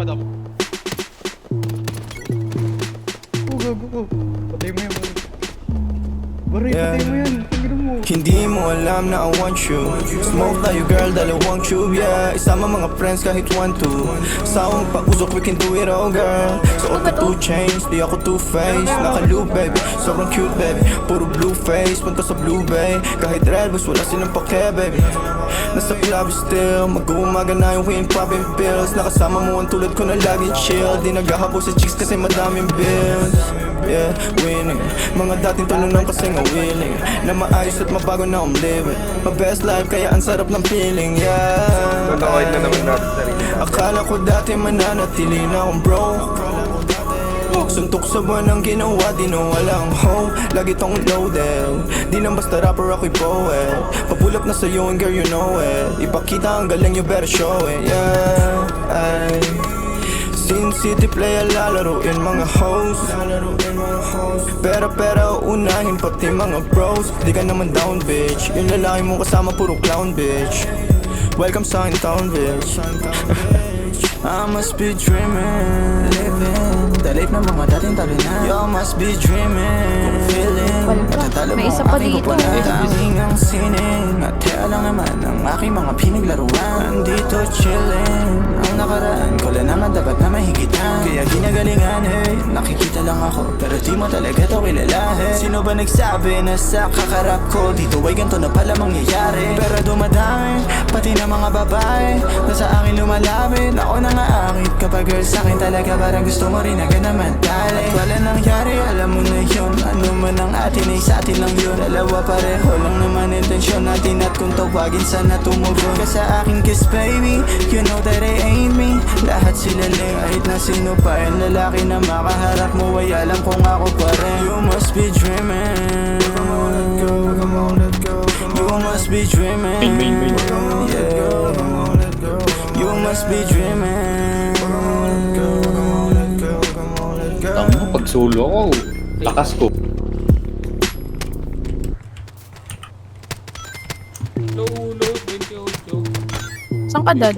madam. Go. Patay mo yan, Bari, patay mo yan. Tingnan mo. Hindi mo alam na I want you. Smoke tayo girl, dalawang tube, yeah. Isama mga friends kahit 1-2. Sawang pag-usok, we can do it all, girl. Suot ka 2 chains, di ako 2-face. Naka-loop, baby, sobrang cute, baby. Puro blue face, punta sa blue bay. Kahit red bus, wala silang pake, baby. Nasa club still, mag-uumaga na yung wind popping pills. Nakasama mo ang tulad ko na laging chill. Di naghahapo sa chicks kasi madaming bills. Yeah, winning. Mga dating tulungan kasi nga willing na maayos at mabago na I'm living my best life kaya ang sarap ng feeling, yeah. Totoo na naman natin sarili. Akala ko dati mananatili na akong broke. Suntok sa buwan ang ginawa, di na walang hope. Lagi tong loaded, di lang basta rapper ako'y poet. Papull up na sa'yo and girl you know it. Ipakita ang galing, you better show it, yeah. Ay, Sin City playa lalaroin mga hoes. Pera unahin pati mga bros. Di ka naman down bitch. Yung lalaki mo kasama puro clown bitch. Welcome sa akin town bitch. I must be dreaming, living the life ng mga dating talo na. You must be dreaming, feeling matatalo mo May isa pa aking dito. kupunan. Daming ang sining at kaya lang naman ang aking mga pinaglaruan. Andito chilling, ang nakaraan ko lang naman dapat na mahigitan. Kaya ginagalingan, hey, nakikita lang ako pero di mo talaga to kilala, hey. Sino ba nagsabi na sa kakarap ko dito ay ganito na pala mangyayari? Pero dumadami, pati na mga babae na sa akin lumalapit. Ako na nga akit kapag girl sa'kin talaga parang gusto mo rin agad naman dali. At wala nangyari, alam mo na yun. Ano man ang atin ay sa atin lang yun. Dalawa pareho lang naman intensyon natin. At kung tawagin sana tumugon ka sa akin kiss baby, you know that I ain't me. Lahat sila lame, kahit na sino pa yung lalaki na makaharap mo ay alam kung ako pa rin. You must be dreaming, come on let go, come on let go. You must be dreaming, yeah. You must be dreaming. Tama, pag solo ako, lakas ko. Low, 28. Saan ka, Dad?